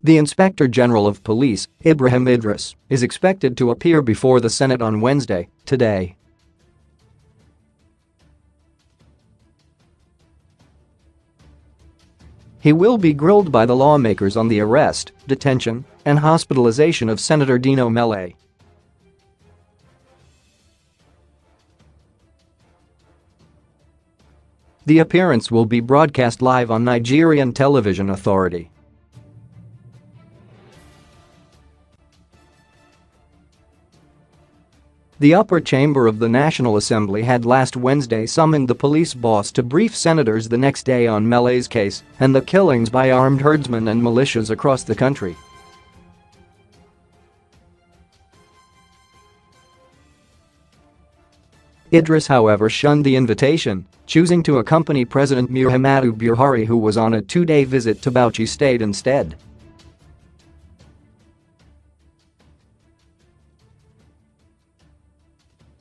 The Inspector General of Police, Ibrahim Idris, is expected to appear before the Senate on Wednesday, today. He will be grilled by the lawmakers on the arrest, detention, and hospitalization of Senator Dino Melaye. The appearance will be broadcast live on Nigerian Television Authority. The upper chamber of the National Assembly had last Wednesday summoned the police boss to brief senators the next day on Melaye's case and the killings by armed herdsmen and militias across the country. Idris, however, shunned the invitation, choosing to accompany President Muhammadu Buhari, who was on a two-day visit to Bauchi State instead.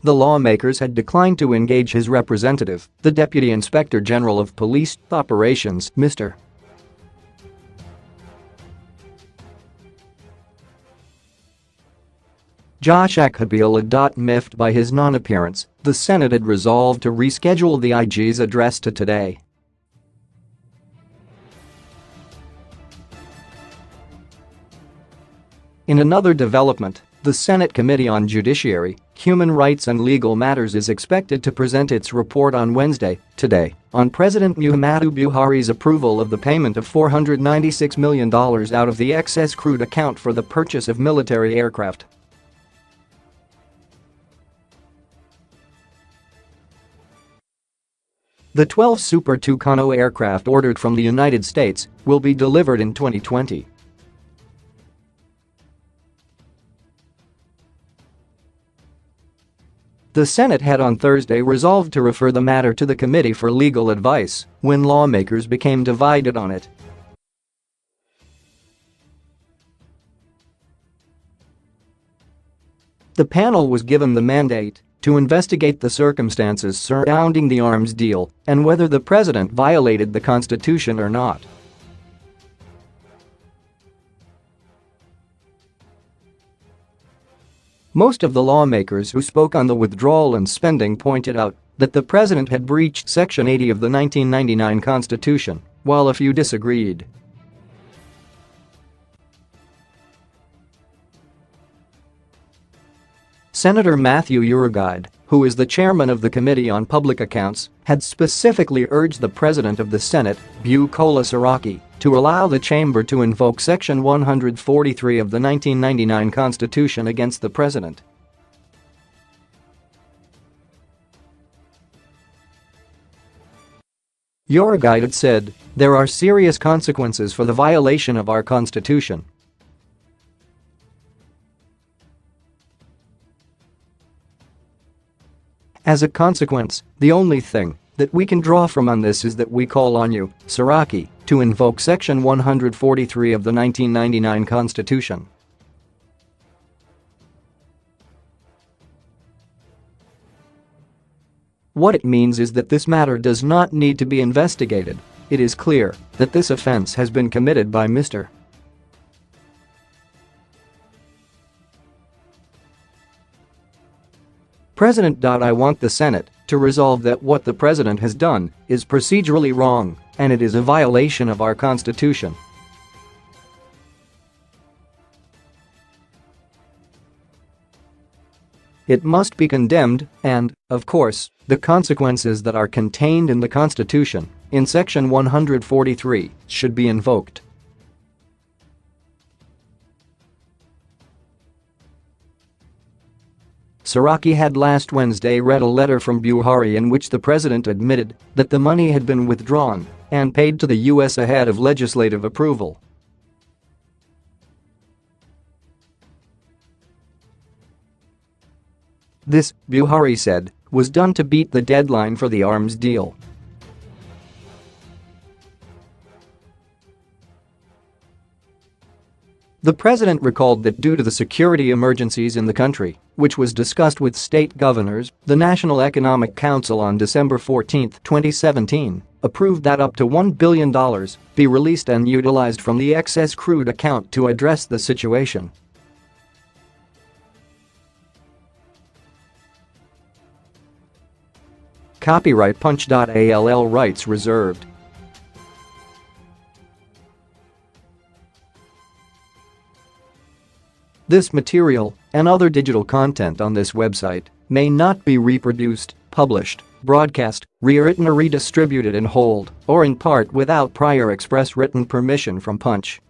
The lawmakers had declined to engage his representative, the Deputy Inspector General of Police Operations, Mr. Josh Akhabil. Miffed by his non-appearance, the Senate had resolved to reschedule the IG's address to today. In another development, the Senate Committee on Judiciary, Human Rights and Legal Matters is expected to present its report on Wednesday, today, on President Muhammadu Buhari's approval of the payment of $496 million out of the excess crude account for the purchase of military aircraft. The 12 Super Tucano aircraft ordered from the United States will be delivered in 2020. The Senate had on Thursday resolved to refer the matter to the Committee for Legal Advice when lawmakers became divided on it. The panel was given the mandate to investigate the circumstances surrounding the arms deal and whether the president violated the Constitution or not. Most of the lawmakers who spoke on the withdrawal and spending pointed out that the president had breached Section 80 of the 1999 Constitution, while a few disagreed. Senator Matthew Urugide, who is the chairman of the Committee on Public Accounts, had specifically urged the president of the Senate, Bukola Saraki, to allow the chamber to invoke Section 143 of the 1999 Constitution against the president. Urugide had said, "There are serious consequences for the violation of our Constitution." As a consequence, the only thing that we can draw from on this is that we call on you, Saraki, to invoke Section 143 of the 1999 Constitution. What it means is that this matter does not need to be investigated. It is clear that this offense has been committed by Mr. President. I want the Senate to resolve that what the president has done is procedurally wrong and it is a violation of our Constitution. It must be condemned and, of course, the consequences that are contained in the Constitution, in Section 143, should be invoked. Saraki had last Wednesday read a letter from Buhari in which the president admitted that the money had been withdrawn and paid to the U.S. ahead of legislative approval. This, Buhari said, was done to beat the deadline for the arms deal. The president recalled that due to the security emergencies in the country, which was discussed with state governors, the National Economic Council on December 14, 2017, approved that up to $1 billion be released and utilized from the excess crude account to address the situation. Copyright Punch.all rights reserved. This material and other digital content on this website may not be reproduced, published, broadcast, rewritten or redistributed in whole or in part without prior express written permission from Punch.